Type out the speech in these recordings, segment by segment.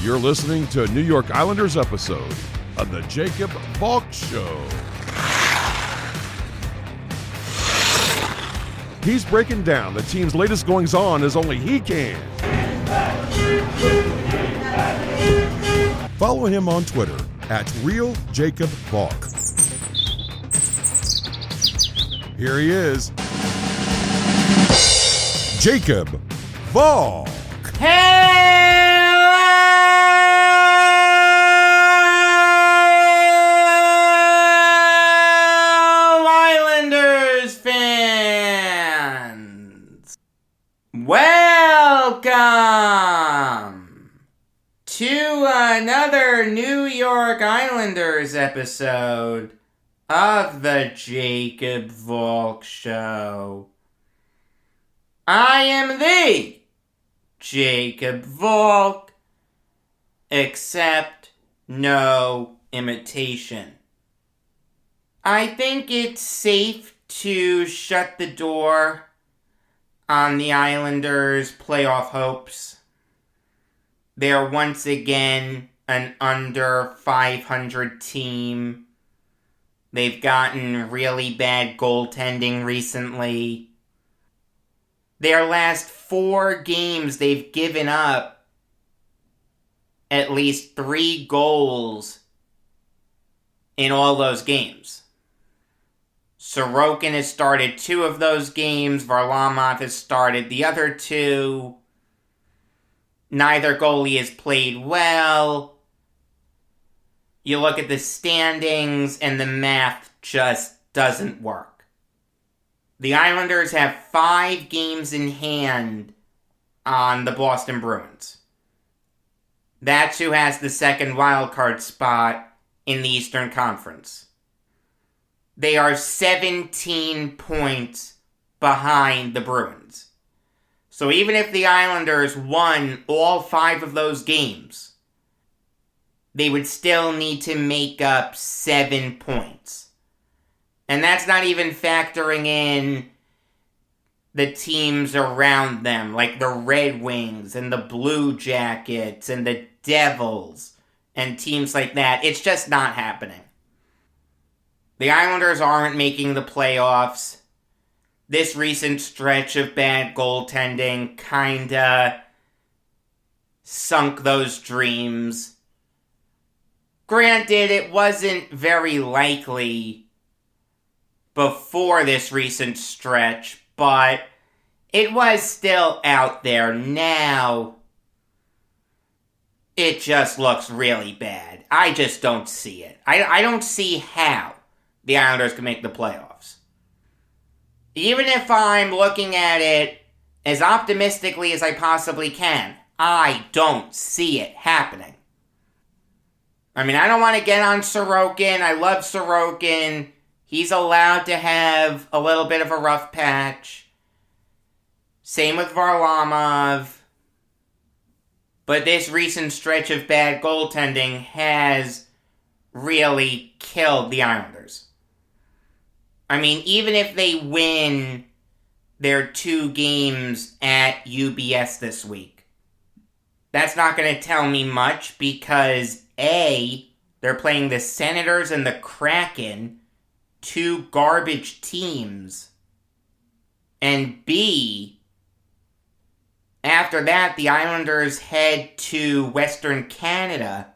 You're listening to a New York Islanders episode of the Jacob Valk Show. He's breaking down the team's latest goings-on as only he can. Follow him on Twitter at RealJacobValk. Here he is, Jacob Valk. Islanders fans! Welcome to another New York Islanders episode of the Jacob Valk Show. I am the Jacob Valk, except no imitation. I think it's safe to shut the door on the Islanders' playoff hopes. They're once again an under 500 team. They've gotten really bad goaltending recently. Their last 4 games, they've given up at least 3 goals in all those games. Sorokin has started 2 of those games. Varlamov has started the other 2. Neither goalie has played well. You look at the standings and the math just doesn't work. The Islanders have 5 games in hand on the Boston Bruins. That's who has the second wildcard spot in the Eastern Conference. They are 17 points behind the Bruins. So even if the Islanders won all 5 of those games, they would still need to make up 7 points. And that's not even factoring in the teams around them, like the Red Wings and the Blue Jackets and the Devils and teams like that. It's just not happening. The Islanders aren't making the playoffs. This recent stretch of bad goaltending kinda sunk those dreams. Granted, it wasn't very likely before this recent stretch, but it was still out there. Now, it just looks really bad. I just don't see it. I don't see how the Islanders can make the playoffs. Even if I'm looking at it as optimistically as I possibly can, I don't see it happening. I mean, I don't want to get on Sorokin. I love Sorokin. He's allowed to have a little bit of a rough patch. Same with Varlamov. But this recent stretch of bad goaltending has really killed the Islanders. I mean, even if they win their 2 games at UBS this week, that's not going to tell me much because A, they're playing the Senators and the Kraken, 2 garbage teams. And B, after that, the Islanders head to Western Canada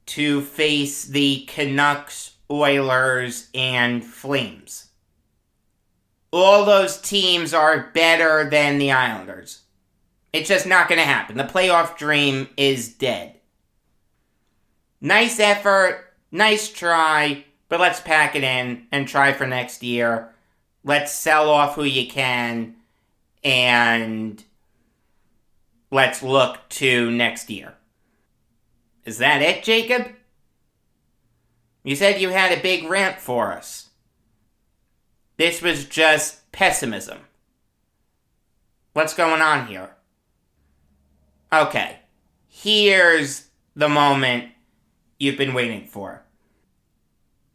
to face the Canucks, Oilers, and Flames. All those teams are better than the Islanders. It's just not going to happen. The playoff dream is dead. Nice effort, nice try, but let's pack it in and try for next year. Let's sell off who you can, and let's look to next year. Is that it, Jacob? You said you had a big rant for us. This was just pessimism. What's going on here? Okay, here's the moment you've been waiting for.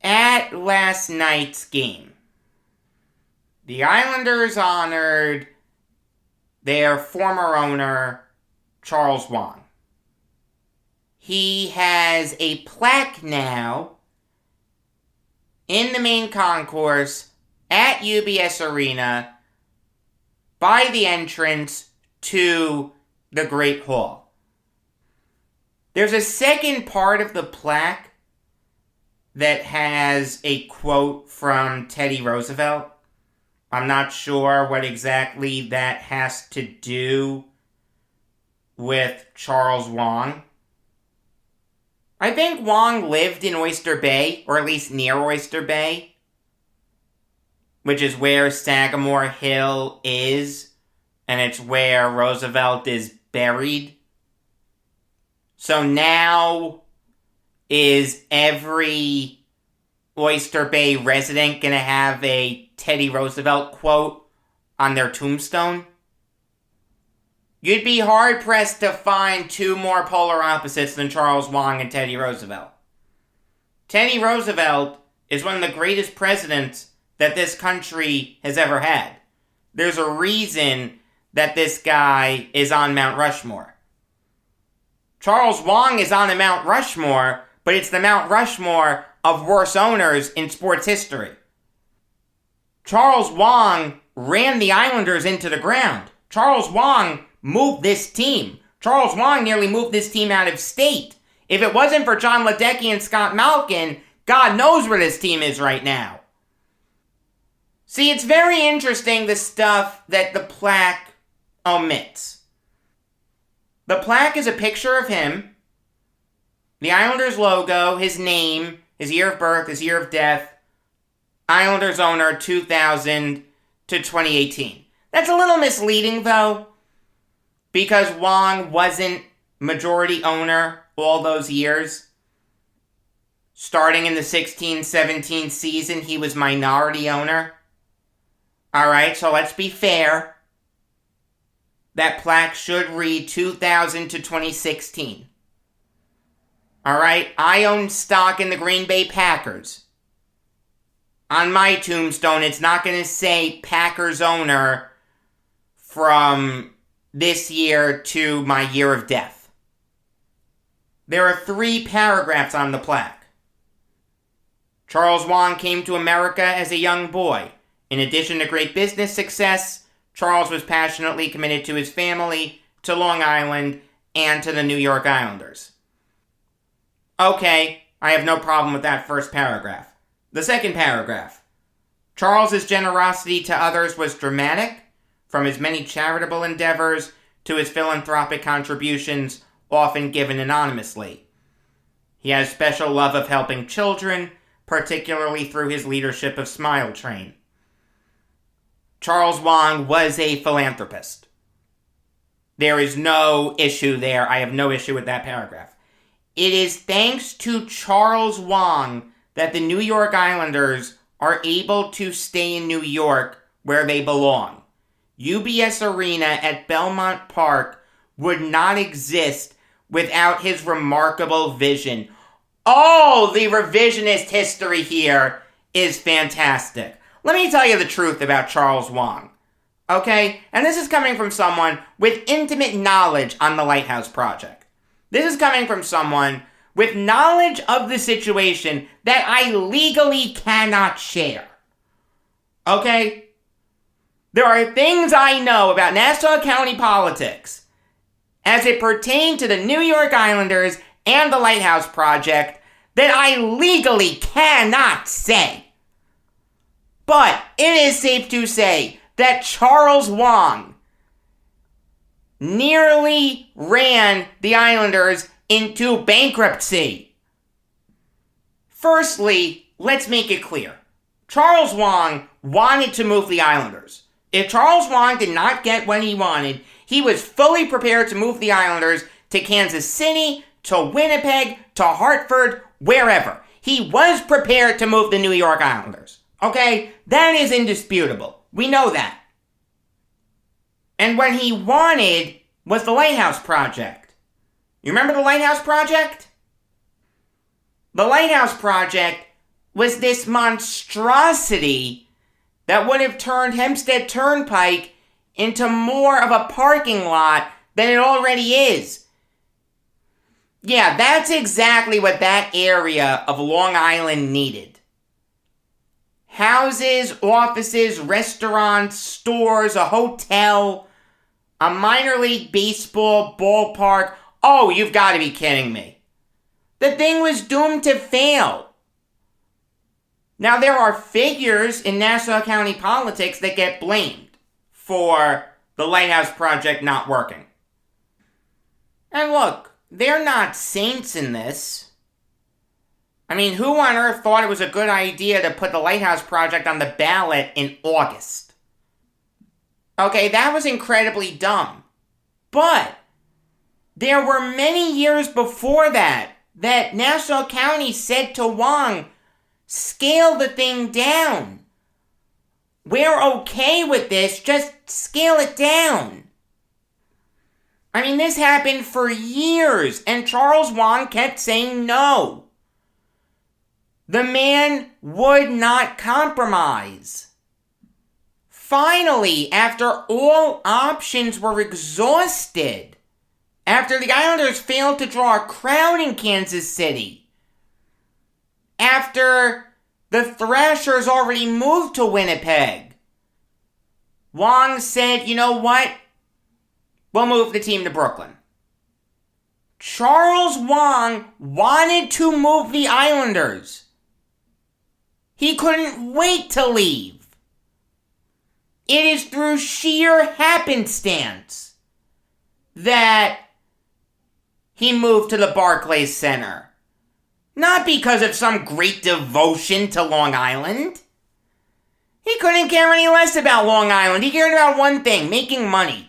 At last night's game, the Islanders honored their former owner, Charles Wang. he has a plaque now in the main concourse at UBS Arena by the entrance to the Great Hall. There's a second part of the plaque that has a quote from Teddy Roosevelt. I'm not sure what exactly that has to do with Charles Wang. I think Wang lived in Oyster Bay, or at least near Oyster Bay, which is where Sagamore Hill is, and it's where Roosevelt is buried. So now, is every Oyster Bay resident going to have a Teddy Roosevelt quote on their tombstone? You'd be hard-pressed to find two more polar opposites than Charles Wang and Teddy Roosevelt. Teddy Roosevelt is one of the greatest presidents that this country has ever had. There's a reason that this guy is on Mount Rushmore. Charles Wang is on the Mount Rushmore, but it's the Mount Rushmore of worst owners in sports history. Charles Wang ran the Islanders into the ground. Charles Wang moved this team. Charles Wang nearly moved this team out of state. If it wasn't for John Ledecky and Scott Malkin, God knows where this team is right now. See, it's very interesting the stuff that the plaque omits. The plaque is a picture of him, the Islanders logo, his name, his year of birth, his year of death, Islanders owner 2000 to 2018. That's a little misleading, though, because Wang wasn't majority owner all those years. Starting in the 16-17 season, he was minority owner. Alright, so let's be fair. That plaque should read 2000 to 2016. Alright, I own stock in the Green Bay Packers. On my tombstone, it's not going to say Packers owner from this year to my year of death. There are 3 paragraphs on the plaque. Charles Wang came to America as a young boy. In addition to great business success, Charles was passionately committed to his family, to Long Island, and to the New York Islanders. Okay, I have no problem with that first paragraph. The second paragraph. Charles's generosity to others was dramatic, from his many charitable endeavors to his philanthropic contributions, often given anonymously. He has special love of helping children, particularly through his leadership of Smile Train. Charles Wang was a philanthropist. There is no issue there. I have no issue with that paragraph. It is thanks to Charles Wang that the New York Islanders are able to stay in New York where they belong. UBS Arena at Belmont Park would not exist without his remarkable vision. Oh, the revisionist history here is fantastic. Let me tell you the truth about Charles Wang, okay? And this is coming from someone with intimate knowledge on the Lighthouse Project. This is coming from someone with knowledge of the situation that I legally cannot share, okay? There are things I know about Nassau County politics as it pertains to the New York Islanders and the Lighthouse Project that I legally cannot say. But it is safe to say that Charles Wang nearly ran the Islanders into bankruptcy. Firstly, let's make it clear. Charles Wang wanted to move the Islanders. If Charles Wang did not get what he wanted, he was fully prepared to move the Islanders to Kansas City, to Winnipeg, to Hartford, wherever. He was prepared to move the New York Islanders. Okay? That is indisputable. We know that. And what he wanted was the Lighthouse Project. You remember the Lighthouse Project? The Lighthouse Project was this monstrosity that would have turned Hempstead Turnpike into more of a parking lot than it already is. Yeah, that's exactly what that area of Long Island needed. Houses, offices, restaurants, stores, a hotel, a minor league baseball ballpark. Oh, you've got to be kidding me. The thing was doomed to fail. Now, there are figures in Nassau County politics that get blamed for the lighthouse project not working. And look, they're not saints in this. I mean, who on earth thought it was a good idea to put the lighthouse project on the ballot in August? Okay, that was incredibly dumb. But there were many years before that Nassau County said to Wang, scale the thing down. We're okay with this, just scale it down. I mean, this happened for years, and Charles Wang kept saying no. The man would not compromise. Finally, after all options were exhausted, after the Islanders failed to draw a crowd in Kansas City, after the Thrashers already moved to Winnipeg, Wang said, you know what? We'll move the team to Brooklyn. Charles Wang wanted to move the Islanders. He couldn't wait to leave. It is through sheer happenstance that he moved to the Barclays Center. Not because of some great devotion to Long Island. He couldn't care any less about Long Island. He cared about one thing, making money.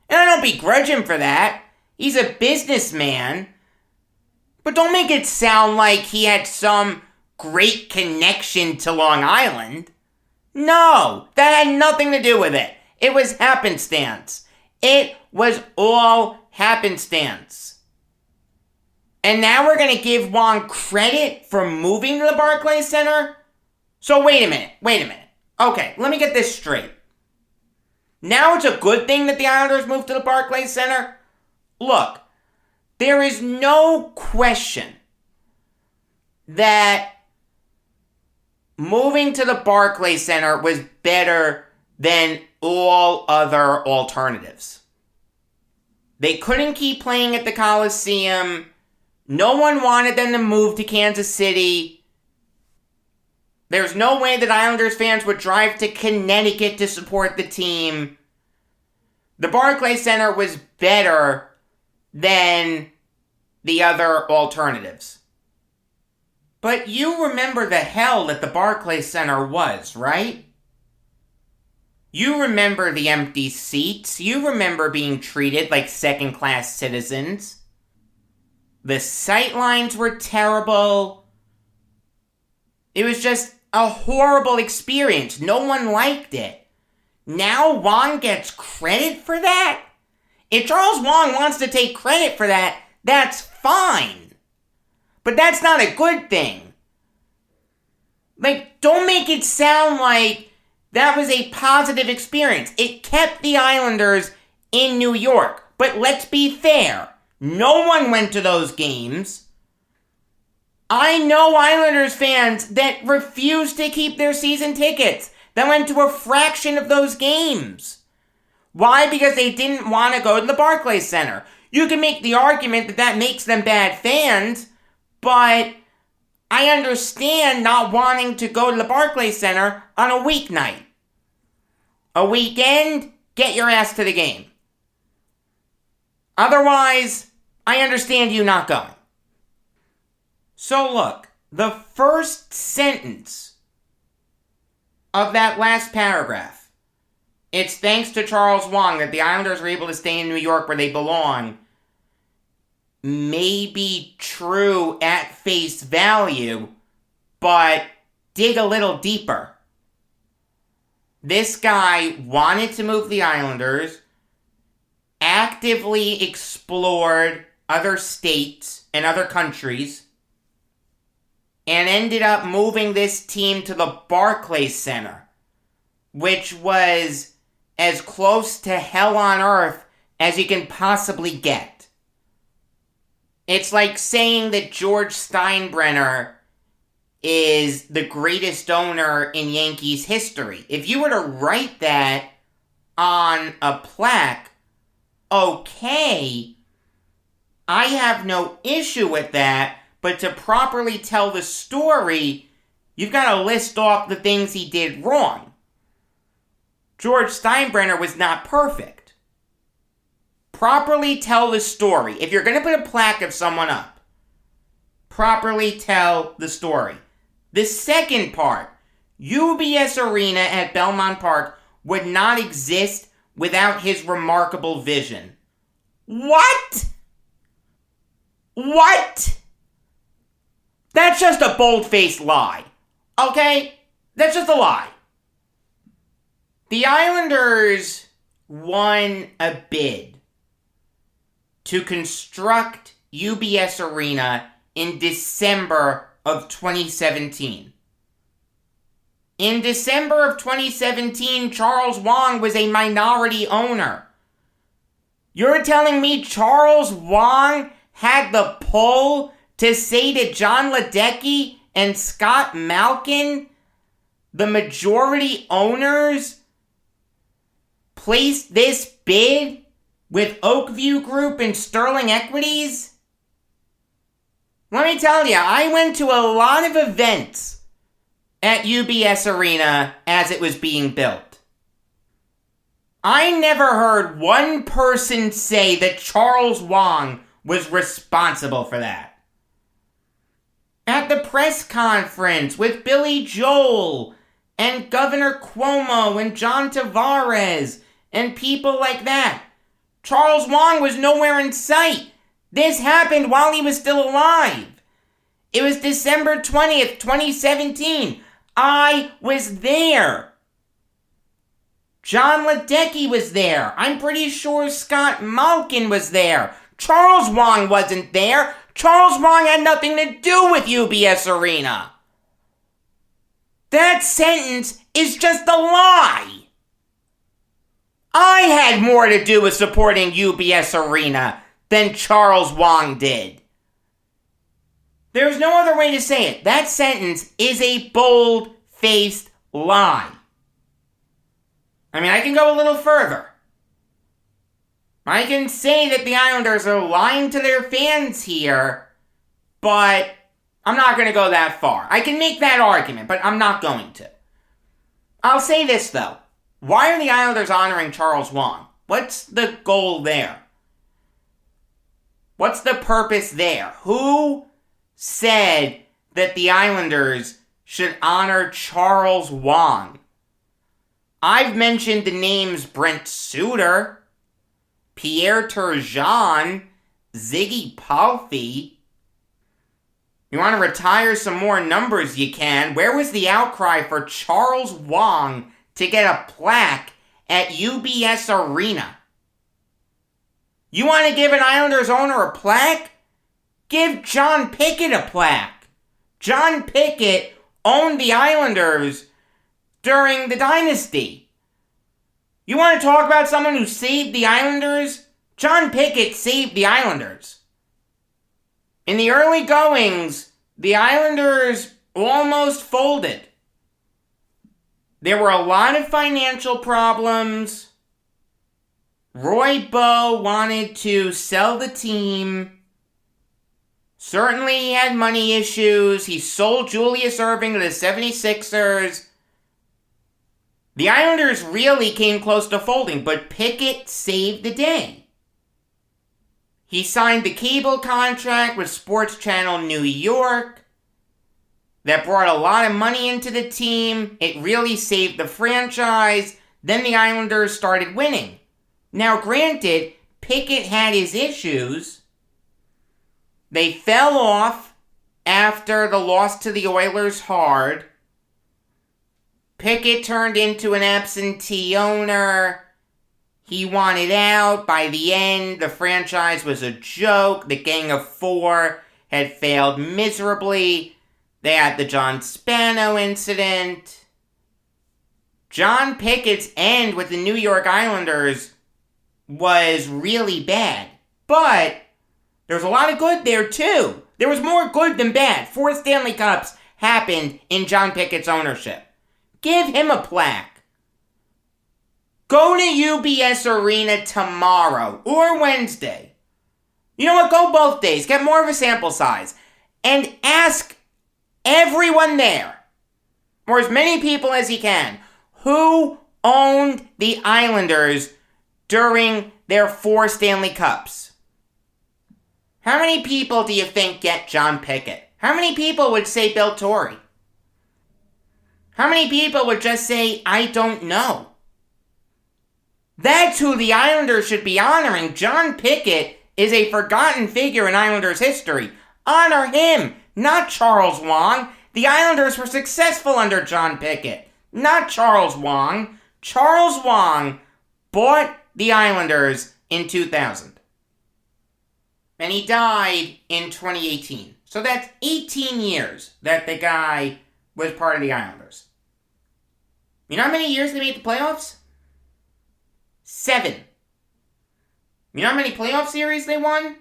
And I don't begrudge him for that. He's a businessman. But don't make it sound like he had some great connection to Long Island. No, that had nothing to do with it. It was happenstance. It was all happenstance. And now we're going to give Wang credit for moving to the Barclays Center? So wait a minute. Okay, let me get this straight. Now it's a good thing that the Islanders moved to the Barclays Center? Look, there is no question that moving to the Barclays Center was better than all other alternatives. They couldn't keep playing at the Coliseum. No one wanted them to move to Kansas City. There's no way that Islanders fans would drive to Connecticut to support the team. The Barclays Center was better than the other alternatives. But you remember the hell that the Barclays Center was, right? You remember the empty seats. You remember being treated like second-class citizens. The sightlines were terrible. It was just a horrible experience. No one liked it. Now Wang gets credit for that? If Charles Wang wants to take credit for that, that's fine. But that's not a good thing. Like, don't make it sound like that was a positive experience. It kept the Islanders in New York. But let's be fair. No one went to those games. I know Islanders fans that refused to keep their season tickets, that went to a fraction of those games. Why? Because they didn't want to go to the Barclays Center. You can make the argument that that makes them bad fans, but I understand not wanting to go to the Barclays Center on a weeknight. A weekend, get your ass to the game. Otherwise, I understand you not going. So look, the first sentence of that last paragraph, it's thanks to Charles Wang that the Islanders were able to stay in New York where they belong, may be true at face value, but dig a little deeper. This guy wanted to move the Islanders, actively explored other states and other countries, and ended up moving this team to the Barclays Center, which was as close to hell on earth as you can possibly get. It's like saying that George Steinbrenner is the greatest owner in Yankees history. If you were to write that on a plaque, okay, I have no issue with that, but to properly tell the story, you've got to list off the things he did wrong. George Steinbrenner was not perfect. Properly tell the story. If you're going to put a plaque of someone up, properly tell the story. The second part, UBS Arena at Belmont Park would not exist without his remarkable vision. What? What? That's just a bold-faced lie. Okay? That's just a lie. The Islanders won a bid to construct UBS Arena in December of 2017. In December of 2017, Charles Wang was a minority owner. You're telling me Charles Wang had the pull to say to John Ledecky and Scott Malkin, the majority owners, place this bid with Oakview Group and Sterling Equities? Let me tell you, I went to a lot of events at UBS Arena as it was being built. I never heard one person say that Charles Wang was responsible for that. At the press conference with Billy Joel and Governor Cuomo and John Tavares and people like that, Charles Wang was nowhere in sight. This happened while he was still alive. It was December 20th, 2017. I was there. John Ledecky was there. I'm pretty sure Scott Malkin was there. Charles Wang wasn't there. Charles Wang had nothing to do with UBS Arena. That sentence is just a lie. I had more to do with supporting UBS Arena than Charles Wang did. There's no other way to say it. That sentence is a bold-faced lie. I mean, I can go a little further. I can say that the Islanders are lying to their fans here, but I'm not going to go that far. I can make that argument, but I'm not going to. I'll say this, though. Why are the Islanders honoring Charles Wang? What's the goal there? What's the purpose there? Who said that the Islanders should honor Charles Wang? I've mentioned the names Brent Suter, Pierre Turgeon, Ziggy Palffy. You want to retire some more numbers, you can. Where was the outcry for Charles Wang to get a plaque at UBS Arena? You want to give an Islanders owner a plaque? Give John Pickett a plaque. John Pickett owned the Islanders during the dynasty. You want to talk about someone who saved the Islanders? John Pickett saved the Islanders. In the early goings, the Islanders almost folded. There were a lot of financial problems. Roy Bowe wanted to sell the team. Certainly he had money issues. He sold Julius Erving to the 76ers. The Islanders really came close to folding, but Pickett saved the day. He signed the cable contract with Sports Channel New York. That brought a lot of money into the team. It really saved the franchise. Then the Islanders started winning. Now, granted, Pickett had his issues. They fell off after the loss to the Oilers hard. Pickett turned into an absentee owner. He wanted out. By the end, the franchise was a joke. The Gang of Four had failed miserably. They had the John Spano incident. John Pickett's end with the New York Islanders was really bad. But There's a lot of good there, too. There was more good than bad. 4 Stanley Cups happened in John Pickett's ownership. Give him a plaque. Go to UBS Arena tomorrow or Wednesday. You know what? Go both days. Get more of a sample size. And ask everyone there, or as many people as you can, who owned the Islanders during their 4 Stanley Cups. How many people do you think get John Pickett? How many people would say Bill Torrey? How many people would just say, I don't know? That's who the Islanders should be honoring. John Pickett is a forgotten figure in Islanders history. Honor him, not Charles Wang. The Islanders were successful under John Pickett, not Charles Wang. Charles Wang bought the Islanders in 2000. And he died in 2018. So that's 18 years that the guy was part of the Islanders. You know how many years they made the playoffs? 7. You know how many playoff series they won?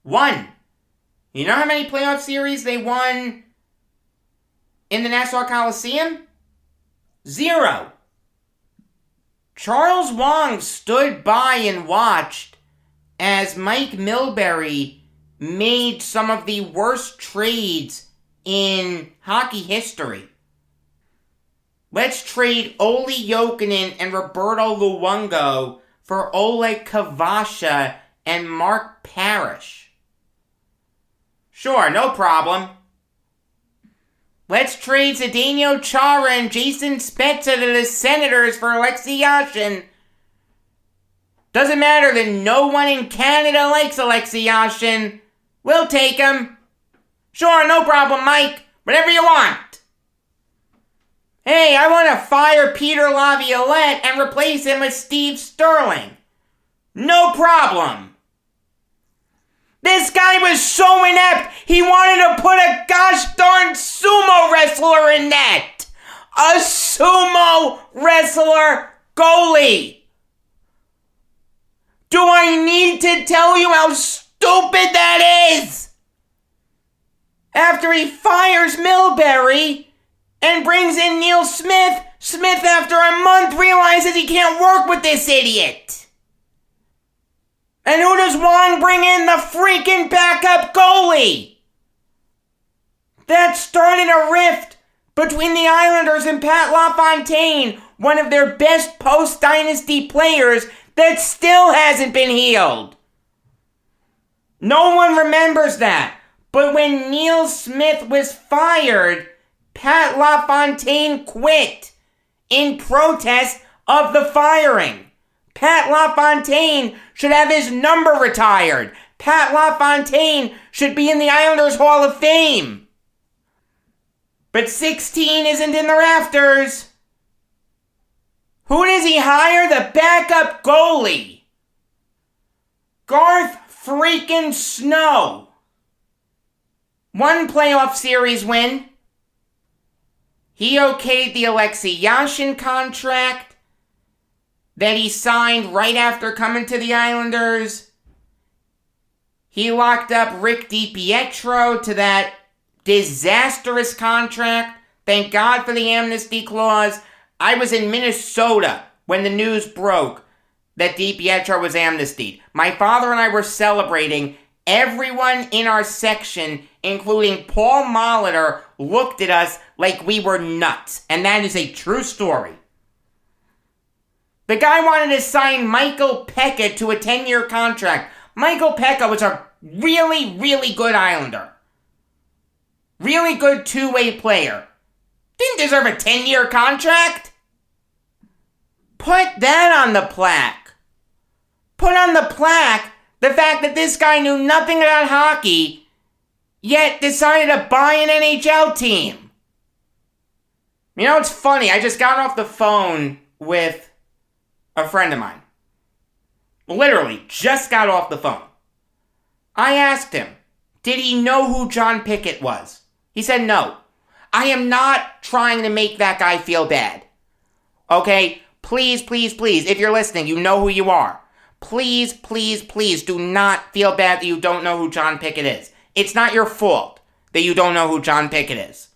1. You know how many playoff series they won in the Nassau Coliseum? 0. Charles Wang stood by and watched as Mike Milbury made some of the worst trades in hockey history. Let's trade Olli Jokinen and Roberto Luongo for Oleg Kavasha and Mark Parrish. Sure, no problem. Let's trade Zdeno Chara and Jason Spezza to the Senators for Alexei Yashin. Doesn't matter that no one in Canada likes Alexei Yashin. We'll take him. Sure, no problem, Mike. Whatever you want. Hey, I want to fire Peter Laviolette and replace him with Steve Sterling. No problem. This guy was so inept, he wanted to put a gosh darn sumo wrestler in net. A sumo wrestler goalie. Do I need to tell you how stupid that is? After he fires Milbury and brings in Neil Smith, Smith after a month realizes he can't work with this idiot. And who does Wang bring in? The freaking backup goalie. That started a rift between the Islanders and Pat LaFontaine, one of their best post-dynasty players that still hasn't been healed. No one remembers that. But when Neil Smith was fired, Pat LaFontaine quit in protest of the firing. Pat LaFontaine should have his number retired. Pat LaFontaine should be in the Islanders Hall of Fame. But 16 isn't in the rafters. Who does he hire? The backup goalie. Garth freaking Snow. 1 playoff series win. He okayed the Alexei Yashin contract that he signed right after coming to the Islanders. He locked up Rick DiPietro to that disastrous contract. Thank God for the amnesty clause. I was in Minnesota when the news broke that DiPietro was amnestied. My father and I were celebrating. Everyone in our section, including Paul Molitor, looked at us like we were nuts. And that is a true story. The guy wanted to sign Michael Pekka to a 10-year contract. Michael Pekka was a really, really good Islander. Really good two-way player. Didn't deserve a 10-year contract. Put that on the plaque. Put on the plaque the fact that this guy knew nothing about hockey, yet decided to buy an NHL team. You know, it's funny. I just got off the phone with a friend of mine. Literally, just got off the phone. I asked him, did he know who John Pickett was? He said no. I am not trying to make that guy feel bad. Okay? Please, please, please, if you're listening, you know who you are. Please, please, please do not feel bad that you don't know who John Pickett is. It's not your fault that you don't know who John Pickett is.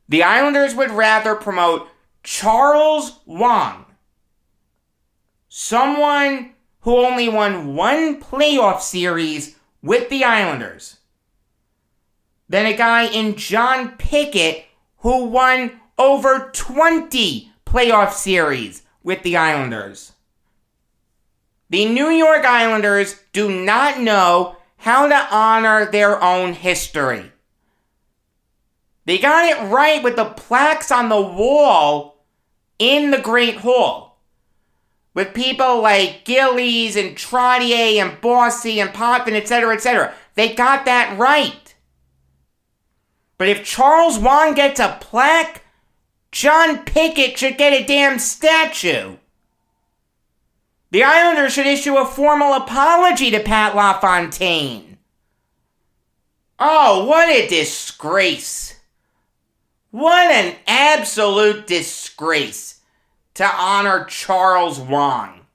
The Islanders would rather promote Charles Wang, someone who only won one playoff series with the Islanders, than a guy in John Pickett who won over 20 playoff series with the Islanders. The New York Islanders do not know how to honor their own history. They got it right with the plaques on the wall in the Great Hall, with people like Gillies and Trottier and Bossy and Potvin, etc., etc. They got that right. But if Charles Wang gets a plaque, John Pickett should get a damn statue. The Islanders should issue a formal apology to Pat LaFontaine. Oh, what a disgrace. What an absolute disgrace to honor Charles Wang.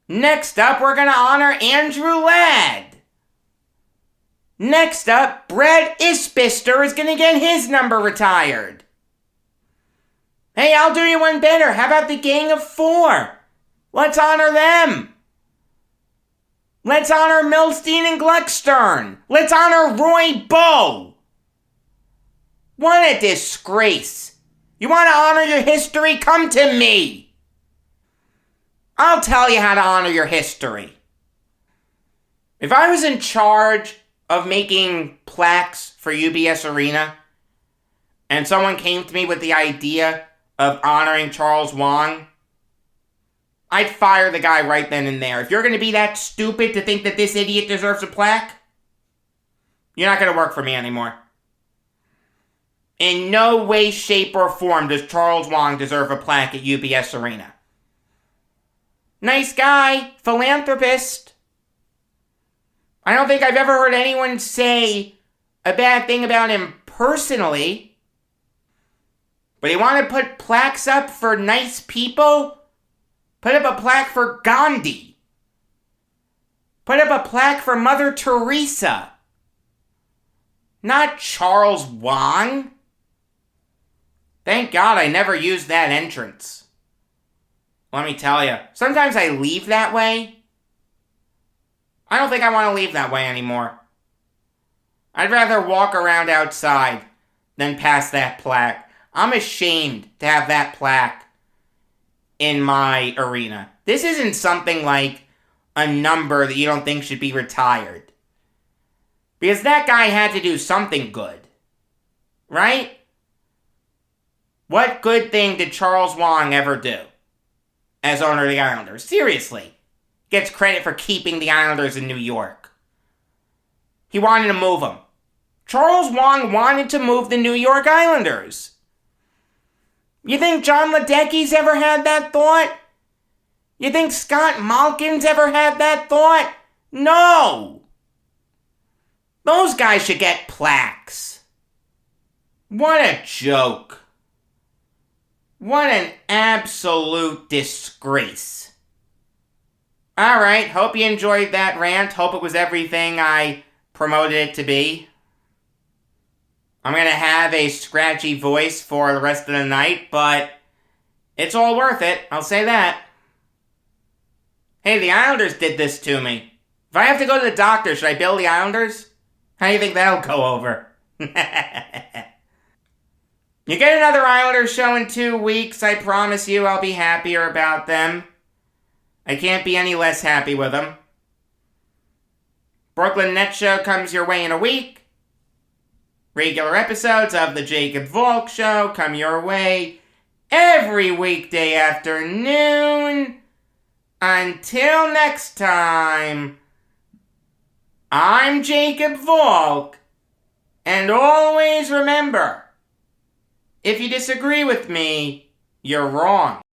Next up, we're going to honor Andrew Ladd. Next up, Brad Isbister is going to get his number retired. Hey, I'll do you one better. How about the Gang of Four? Let's honor them. Let's honor Milstein and Gluckstern. Let's honor Roy Bowe. What a disgrace. You want to honor your history? Come to me. I'll tell you how to honor your history. If I was in charge of making plaques for UBS Arena, and someone came to me with the idea of honoring Charles Wang, I'd fire the guy right then and there. If you're going to be that stupid to think that this idiot deserves a plaque, you're not going to work for me anymore. In no way, shape, or form does Charles Wang deserve a plaque at UBS Arena. Nice guy, philanthropist. I don't think I've ever heard anyone say a bad thing about him personally. But he wanted to put plaques up for nice people? Put up a plaque for Gandhi. Put up a plaque for Mother Teresa. Not Charles Wang. Thank God I never used that entrance. Let me tell you, sometimes I leave that way. I don't think I want to leave that way anymore. I'd rather walk around outside than pass that plaque. I'm ashamed to have that plaque in my arena. This isn't something like a number that you don't think should be retired. Because that guy had to do something good. Right? What good thing did Charles Wang ever do as owner of the Islanders? Seriously. Gets credit for keeping the Islanders in New York. He wanted to move them. Charles Wang wanted to move the New York Islanders. You think John Ledeckie's ever had that thought? You think Scott Malkin's ever had that thought? No! Those guys should get plaques. What a joke. What an absolute disgrace. Alright, hope you enjoyed that rant. Hope it was everything I promoted it to be. I'm going to have a scratchy voice for the rest of the night, but it's all worth it, I'll say that. Hey, the Islanders did this to me. If I have to go to the doctor, should I bill the Islanders? How do you think that'll go over? You get another Islanders show in 2 weeks. I promise you I'll be happier about them. I can't be any less happy with them. Brooklyn Nets show comes your way in a week. Regular episodes of the Jacob Valk Show come your way every weekday afternoon. Until next time, I'm Jacob Valk, and always remember, if you disagree with me, you're wrong.